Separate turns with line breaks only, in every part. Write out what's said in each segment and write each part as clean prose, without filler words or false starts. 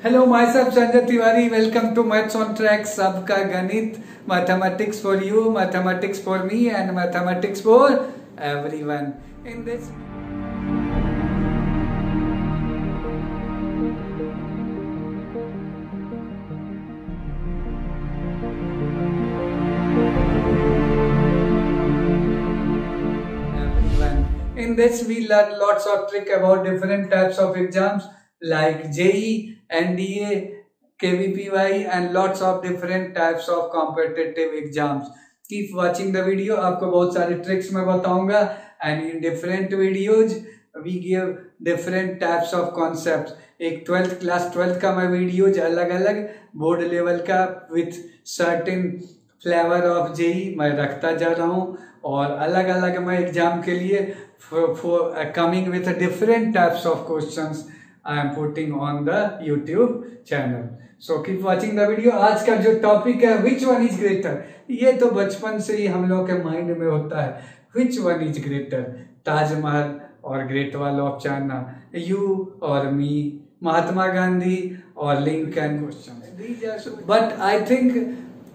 Hello my self Sanjay Tiwari, welcome to maths on track. सबका गणित, mathematics for you, mathematics for me and mathematics for everyone. In this In this, we learn lots of trick about different types of exams like JEE, NDA, KVPY, and lots of different types of competitive exams. Keep watching the video. आपको बहुत सारे tricks मैं बताऊंगा, and in different videos we give different types of concepts. एक 12th class 12th का मैं videos अलग अलग board level का with certain flavor of JEE मैं रखता जा रहा हूँ, और अलग अलग मैं एग्जाम के लिए coming with different types of questions I am putting on the YouTube channel. So keep watching the video. आज का जो टॉपिक है which one is greater, ये तो बचपन से ही हम लोग के माइंड में होता है। which one is greater, Taj Mahal और great wall of China, you और मी, महात्मा गांधी और Lincoln. But I think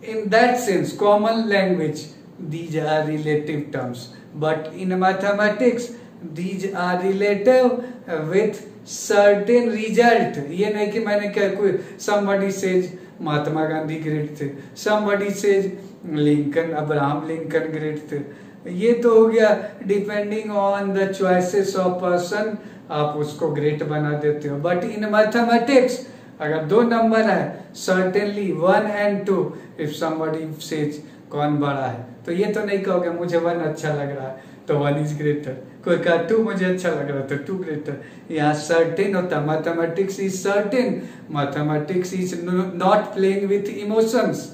in that sense, common language, these are relative terms, but in mathematics these are relative with certain result. ये नहीं कि मैंने क्या कोई somebody says Mahatma Gandhi great थे, somebody says Lincoln Abraham Lincoln great थे। ये तो हो गया depending on the choices of person, आप उसको ग्रेट बना देते हो। बट इन मैथमेटिक्स अगर दो नंबर है, certainly 1 and 2, if somebody says कौन बड़ा है, तो ये तो नहीं कहोगे मुझे 1 अच्छा लग रहा है तो 1 इज ग्रेटर, कोई कहा 2 मुझे अच्छा लग रहा है तो 2 ग्रेटर। यहाँ सर्टेन होता, mathematics is certain, mathematics is not playing with emotions.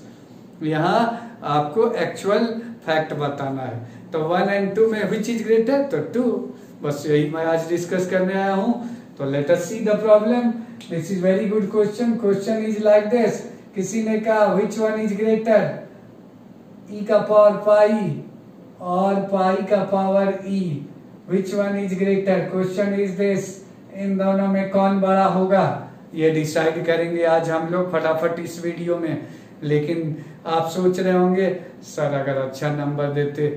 यहाँ आपको एक्चुअल फैक्ट बताना है। तो 1 and 2 में विच इज ग्रेटर, तो 2। बस यही मैं आज डिस्कस करने आया हूँ। तो let us see the problem. This is very good question. Question is like this. किसी ने कहा which one is greater, e का पावर पाई और पाई का power e, which one is greater. Question is this, इन दोनों में कौन बड़ा होगा, ये डिसाइड करेंगे आज हम लोग फटाफट इस वीडियो में। लेकिन आप सोच रहे होंगे सर अगर अच्छा नंबर देते,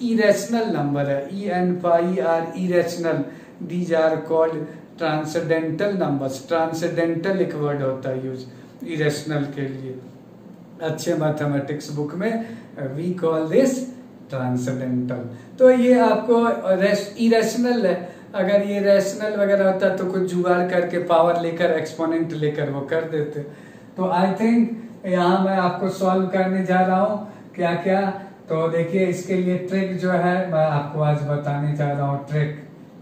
इरेशनल नंबर है, e and pi are irrational, these are called transcendental numbers. Transcendental एक वर्ड होता है यूज इरेशनल के लिए, अच्छे मैथमेटिक्स बुक में वी कॉल दिस ट्रांसेंडेंटल। तो ये आपको इरेशनल है, अगर ये रैशनल वगैरह होता तो कुछ जुगाड़ करके पावर लेकर एक्सपोनेंट लेकर वो कर देते। तो आई थिंक यहाँ मैं आपको सॉल्व करने जा रहा हूँ क्या क्या। तो देखिए इसके लिए ट्रिक जो है मैं आपको आज बताने जा रहा हूँ। ट्रिक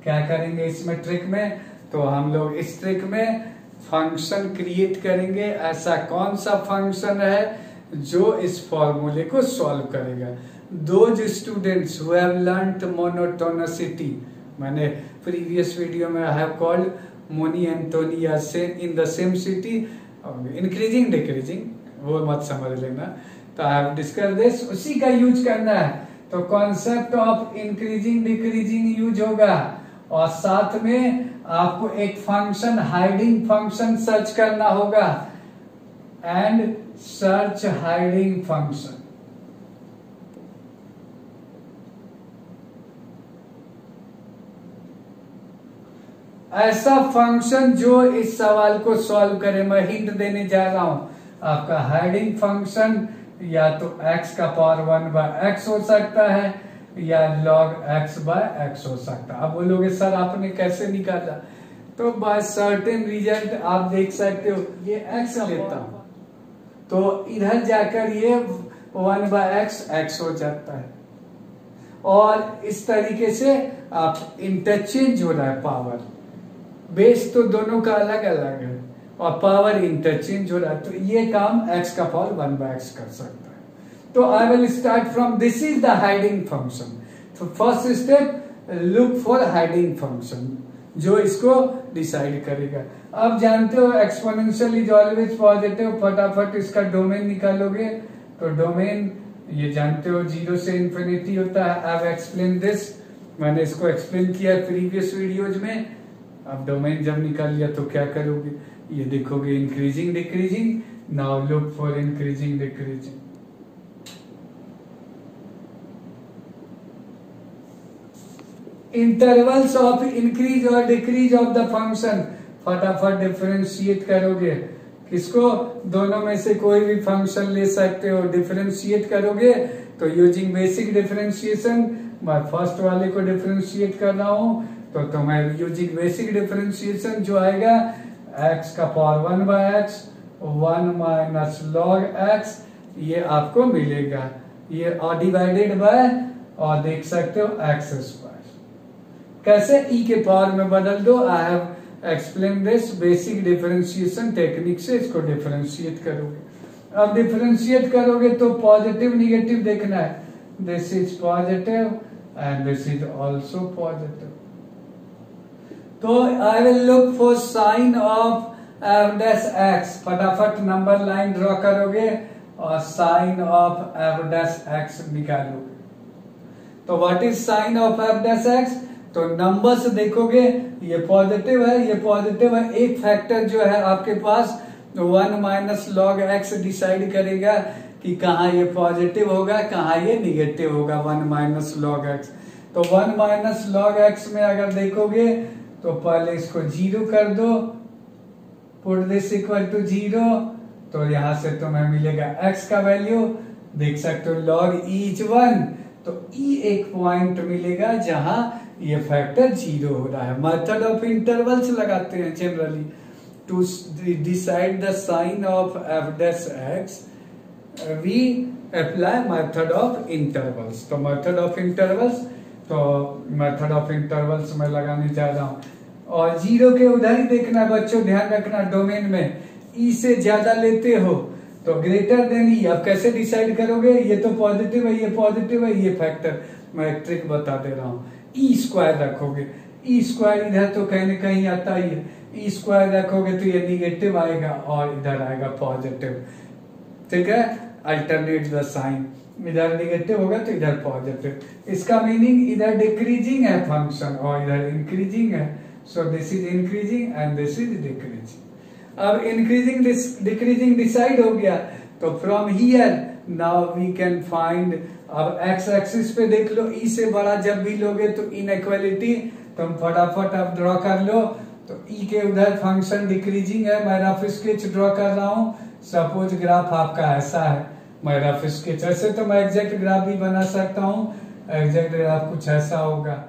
क्या करेंगे इसमें, ट्रिक में तो हम लोग इस ट्रिक में फंक्शन क्रिएट करेंगे। ऐसा कौन सा फंक्शन है जो इस फॉर्मूले को सॉल्व करेगा। Those students who have learned monotonicity, मैंने प्रीवियस वीडियो में I have called Moni Antonia in the same city, increasing decreasing, वो मत समझ लेना। तो आई हैव डिस्कस दिस, उसी का यूज करना है। तो concept of increasing decreasing use होगा, और साथ में आपको एक फंक्शन हाइडिंग फंक्शन सर्च करना होगा, एंड सर्च हाइडिंग फंक्शन। ऐसा फंक्शन जो इस सवाल को सॉल्व करे। मैं हिंट देने जा रहा हूं, आपका हाइडिंग फंक्शन या तो x का पावर 1/x हो सकता है या log x/x हो सकता है। अब बोलोगे सर आपने कैसे निकाला, तो बाय सर्टेन रिजल्ट आप देख सकते हो। ये x लेता हूं तो इधर जाकर ये 1/x x हो जाता है, और इस तरीके से आप इंटरचेंज हो रहा है पावर। बेस तो दोनों का अलग अलग है और पावर इंटरचेंज हो रहा है, तो ये काम x का पावर 1/x कर सकता है। तो I will start from this is the hiding function. तो first step, look for hiding function जो इसको डिसाइड करेगा। अब जानते हो एक्सपोनेंशियल इज ऑलवेज पॉजिटिव, फटाफट इसका डोमेन निकालोगे तो डोमेन ये जानते हो 0 से इंफिनिटी होता है। आई हैव एक्सप्लेन दिस, मैंने इसको एक्सप्लेन किया प्रीवियस वीडियोज में। अब डोमेन जब निकाल लिया तो क्या करोगे, ये देखोगे increasing decreasing. Now look for increasing decreasing. Intervals of increase और डिक्रीज ऑफ द फंक्शन. फटाफट डिफरेंशिएट करोगे. किसको? दोनों में से कोई भी फंक्शन ले सकते हो. डिफरेंशिएट करोगे तो यूजिंग बेसिक डिफरेंशिएशन. मैं फर्स्ट वाले को डिफरेंशिएट कर रहा हूं तो तुम्हें यूजिंग बेसिक डिफरेंशिएशन जो आएगा x का power 1 by x 1 minus log x ये आपको मिलेगा. ये और डिवाइडेड बाय और देख सकते हो x स्क्वायर. कैसे? e के पावर में बदल दो. आई have explain this basic differentiation technique से इसको डिफरेंशिएट करोगे. अब डिफरेंशिएट करोगे तो पॉजिटिव निगेटिव देखना है. This is positive and this is also positive. तो I will look for sign of f dash x. फटाफट नंबर लाइन ड्रॉ करोगे और sign of f dash x निकालोगे. तो what is sign of f dash x? तो numbers देखोगे ये positive है, ये पॉजिटिव है. एक फैक्टर जो है आपके पास 1 माइनस लॉग एक्स डिसाइड करेगा कि कहाँ ये पॉजिटिव होगा कहाँ ये निगेटिव होगा. 1 माइनस लॉग एक्स. तो 1 माइनस लॉग एक्स में अगर देखोगे तो पहले इसको 0 कर दो. Put this equal to 0. तो यहां से तुम्हें मिलेगा x का वैल्यू देख सकते हो log each 1. तो e एक पॉइंट मिलेगा जहां ये फैक्टर 0 हो रहा है. मेथड ऑफ इंटरवल्स लगाते हैं generally to decide the sign of f dash x. We apply method of intervals. तो मेथड ऑफ इंटरवल्स में लगाने जा रहा हूं. और 0 के उधर ही देखना बच्चों, ध्यान रखना डोमेन में e से ज्यादा लेते हो तो ग्रेटर देन ई. अब कैसे डिसाइड करोगे? ये तो पॉजिटिव है, ये पॉजिटिव है, ये फैक्टर मैं एक ट्रिक बता दे रहा हूं. ई स्क्वायर रखोगे. ई स्क्वायर इधर तो कहीं न कहीं आता ही है. ई स्क्वायर रखोगे तो ये निगेटिव आएगा और इधर आएगा पॉजिटिव. ठीक है? Alternate the sign. इधर निगेटिव होगा तो इधर पॉजिटिव. इसका मीनिंग इधर डिक्रीजिंग है फंक्शन और इधर इंक्रीजिंग है. So this is increasing and this is decreasing. अब इंक्रीजिंग डिक्रीजिंग डिसाइड हो गया तो from here now we can find. अब एक्स एक्सिस पे देख लो ई से बड़ा जब भी लोगे तो इनइक्वालिटी तुम फटाफट अब ड्रॉ कर लो. तो ई के उधर फंक्शन डिक्रीजिंग है. मैं रफ स्केच ड्रॉ कर रहा हूं. सपोज ग्राफ आपका ऐसा है. मैं रफ स्केच ऐसे तो मैं एग्जैक्ट ग्राफ भी बना सकता हूं. एग्जैक्ट ग्राफ कुछ ऐसा होगा.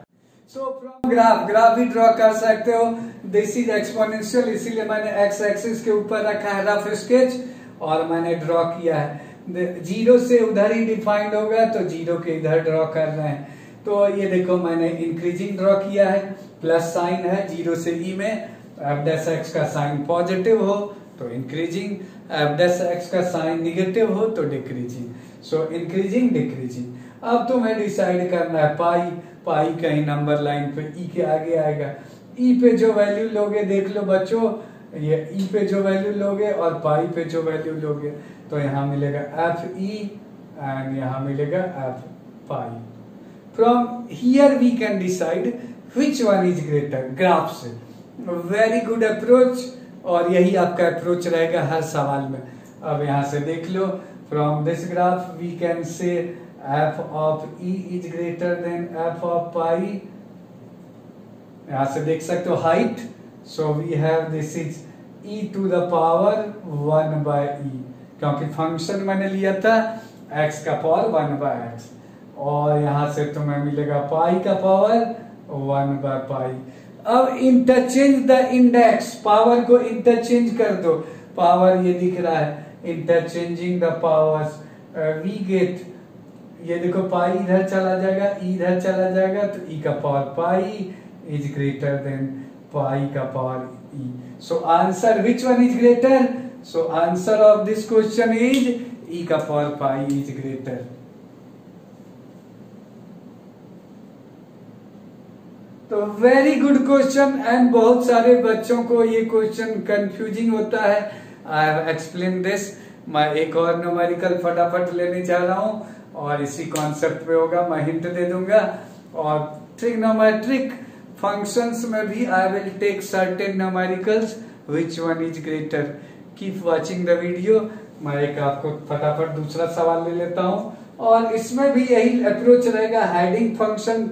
सो फ्रॉम ग्राफ भी ड्रॉ कर सकते हो. दिस इज एक्सपोनेंशियल इसीलिए मैंने एक्स एक्सिस के ऊपर रखा है रफ स्केच और मैंने ड्रॉ किया है. 0 से उधर ही डिफाइंड होगा तो 0 के इधर ड्रॉ कर रहे हैं. तो ये देखो मैंने इंक्रीजिंग ड्रॉ किया है. प्लस साइन है 0 से ई में. एफ डैश एक्स का साइन पॉजिटिव हो तो इंक्रीजिंग. एफ डैश एक्स का साइन निगेटिव हो तो डिक्रीजिंग. सो इंक्रीजिंग डिक्रीजिंग. अब तुम्हें डिसाइड करना है पाई कहीं नंबर लाइन पे ई के आगे आएगा. ई पे जो वैल्यू लोगे देख लो बच्चों. ये ई पे जो वैल्यू लोगे और पाई पे जो वैल्यू लोगे तो यहाँ मिलेगा एफ ई एंड यहाँ मिलेगा f pi. From here we can decide which one is greater. Graph से वेरी गुड अप्रोच और यही आपका अप्रोच रहेगा हर सवाल में. अब यहाँ से देख लो from this graph we can say f of e is greater than f of pi. यहां से देख सकते हो height. So we have this is e to the power 1 by e क्योंकि फंक्शन मैंने लिया था x का पावर 1 by x और यहां से तुम्हें मिलेगा पाई का पावर 1 by pi. अब इंटरचेंज द इंडेक्स. पावर को इंटरचेंज कर दो. पावर ये दिख रहा है. Interchanging the powers we get. ये देखो पाई इधर चला जाएगा इधर चला जाएगा तो ई का power pi is greater than pi का power e. So answer which one is greater? So answer of this question is e का पावर पाई इज ग्रेटर. तो वेरी गुड क्वेश्चन एंड बहुत सारे बच्चों को ये क्वेश्चन कंफ्यूजिंग होता है. I have explain this. मैं एक और न्यूमेरिकल फटाफट लेने जा रहा हूं और इसी कॉन्सेप्ट पे होगा. मैं हिंट दे दूंगा. और ट्रिग्नोमेट्रिक फंक्शंस में भी I will take certain numericals which one is greater. Keep watching the video. मैं एक आपको फटाफट दूसरा सवाल ले लेता हूं, और इसमें भी यही अप्रोच रहेगा, हेडिंग फंक्शन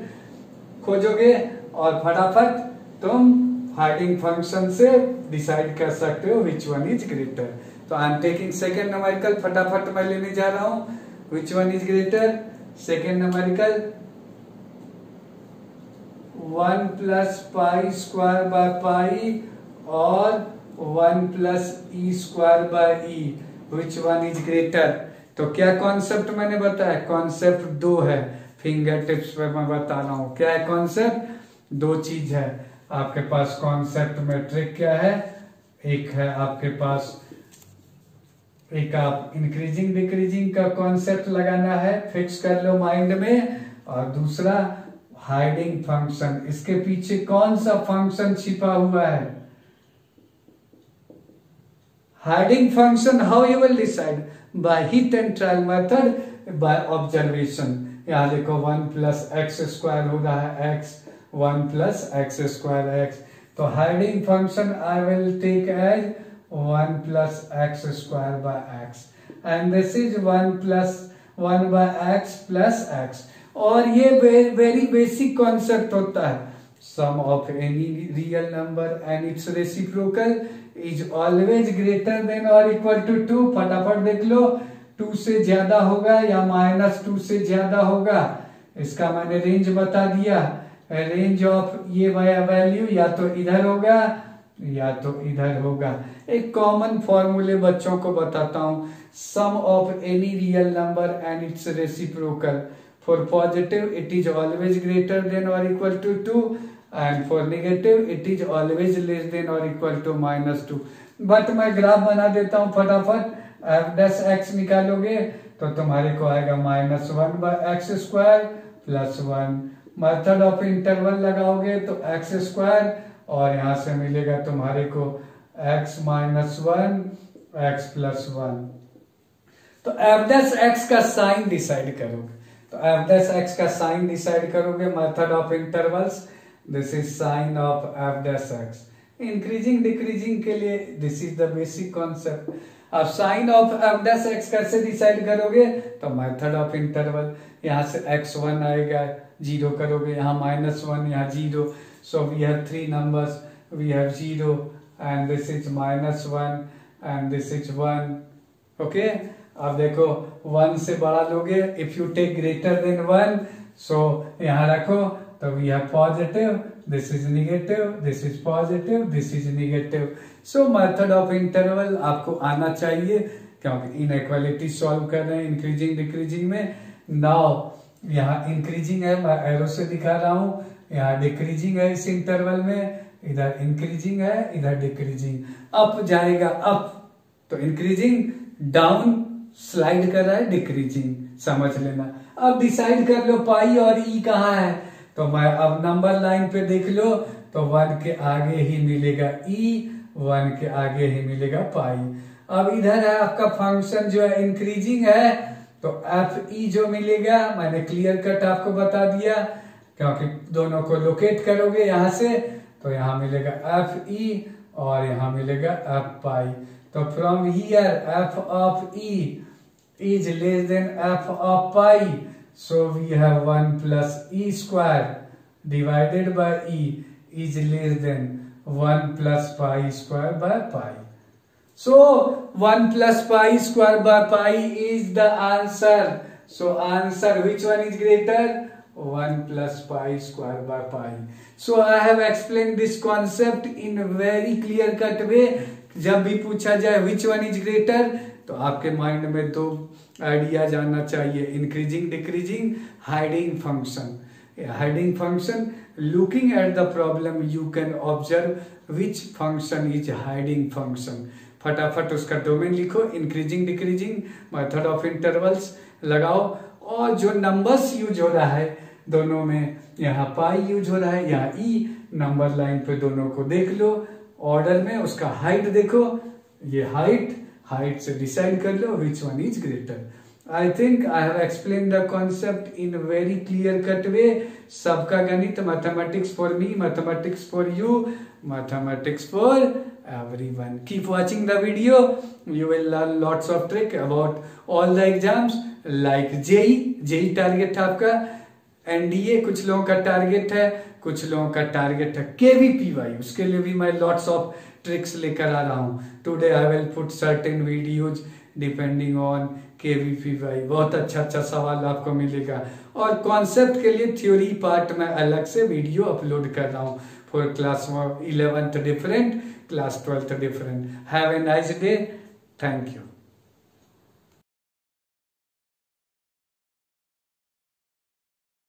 खोजोगे और फटाफट तुम हेडिंग फंक्शन से डिसाइड कर सकते हो विच वन इज ग्रेटर। तो I am taking second numerical, फटाफट मैं लेने जा रहा हूं। Which one is greater, second numerical 1 plus pi square by pi और 1 plus e square by e, which one is greater. तो क्या कॉन्सेप्ट मैंने बताया, कॉन्सेप्ट दो है, फिंगर टिप्स पे मैं बता रहा हूं क्या है कॉन्सेप्ट। दो चीज है आपके पास कॉन्सेप्ट में। ट्रिक क्या है, एक है आपके पास, एक आप इंक्रीजिंग डिक्रीजिंग का कॉन्सेप्ट लगाना है, फिक्स कर लो माइंड में, और दूसरा हाइडिंग फंक्शन। इसके पीछे कौन सा फंक्शन छिपा हुआ है, hiding function. How you will decide, by hit and trial method, by observation. यहां देखो 1 प्लस एक्स स्क्वायर हो रहा है x, 1 plus x square x. तो hiding function I will take as 1 plus x square by x, and this is 1 plus 1 by x plus x। और ये very basic concept होता है, sum of any real number and its reciprocal is always greater than और equal to 2। फटाफट देख लो, 2 से ज्यादा होगा या -2 से ज्यादा होगा, इसका मैंने रेंज बता दिया। रेंज ऑफ ये वैल्यू या तो इधर होगा या तो इधर होगा। एक कॉमन फॉर्मूले बच्चों को बताता हूं, sum of any real number and its reciprocal. For positive it is always greater than और equal to 2, and for negative it is always less than और इक्वल टू -2। बट मैं ग्राफ बना देता हूं फटाफट। f'(x) निकालोगे तो तुम्हारे को आएगा -1 by x square plus 1। Method of interval लगाओगे तो x स्क्वायर, और यहां से मिलेगा तुम्हारे को x माइनस 1 x प्लस 1। तो f'(x) का साइन डिसाइड करोगे, तो f'(x) का साइन डिसाइड करोगे method of intervals. This is sign of f'(x). Increasing decreasing के लिए this is the basic concept. अब साइन ऑफ f'(x) कैसे डिसाइड करोगे, तो मेथड ऑफ इंटरवल, यहां से x1 आएगा, 0 करोगे, यहाँ -1, यहाँ 0। So we have 3 numbers, we have 0 and this is -1 and this is 1. Okay? अब देखो 1 से बड़ा लोगे, if you take greater than 1, so यहाँ रखो, तो we have positive, this is negative, this is positive, this is negative. So method of interval आपको आना चाहिए, क्योंकि इनइक्वालिटी सॉल्व कर रहे हैं इंक्रीजिंग डिक्रीजिंग में। नाउ यहाँ इंक्रीजिंग है, मैं एरो से दिखा रहा हूं, यहाँ डिक्रीजिंग है इस इंटरवल में, इधर इंक्रीजिंग है, इधर डिक्रीजिंग। अप जाएगा अप, तो इंक्रीजिंग, डाउन स्लाइड कर रहा है डिक्रीजिंग, समझ लेना। अब डिसाइड कर लो पाई और ई कहाँ है, तो मैं अब नंबर लाइन पे देख लो, तो 1 के आगे ही मिलेगा ई, 1 के आगे ही मिलेगा पाई। अब इधर है आपका फंक्शन जो है इंक्रीजिंग है, तो एफ ई जो मिलेगा, मैंने क्लियर कट आपको बता दिया, क्योंकि दोनों को लोकेट करोगे यहां से, तो यहां मिलेगा एफ ई और यहां मिलेगा एफ पाई। तो from here f of e is less than f of pi, so we have 1 plus e square divided by e is less than 1 plus pi square by pi. So 1 plus pi square by pi is the answer. So answer, which one is greater? 1 plus pi square by pi. So I have explained this concept in a very clear cut way. जब भी पूछा जाए which one is greater, तो आपके mind में दो idea जानना चाहिए, increasing decreasing, hiding function. Hiding function, looking at the problem you can observe which function is hiding function। फटाफट उसका डोमेन लिखो, increasing decreasing, method of intervals लगाओ, और जो नंबर्स यूज हो रहा है दोनों में, यहाँ पाई यूज हो रहा है, यहाँ ई, नंबर लाइन पे दोनों को देख लो ऑर्डर में, उसका हाइट देखो, ये हाइट से डिसाइड कर लो which one is greater. I think I have explained the concept in a very clear cut way. सबका गणित, mathematics for me, mathematics for you, mathematics for everyone. Keep watching the video. You will learn lots of trick about all the exams like JEE target है आपका, NDA कुछ लोगों का target है, कुछ लोगों का टारगेट है KVPY, उसके लिए भी मैं लॉट्स ऑफ ट्रिक्स लेकर आ रहा हूँ. Today I will put certain videos depending on KVPY. बहुत अच्छा सवाल आपको मिलेगा. और कॉन्सेप्ट के लिए थ्योरी पार्ट में अलग से वीडियो अपलोड कर रहा हूँ. For class 11th different, class 12th different. Have a nice day. Thank you.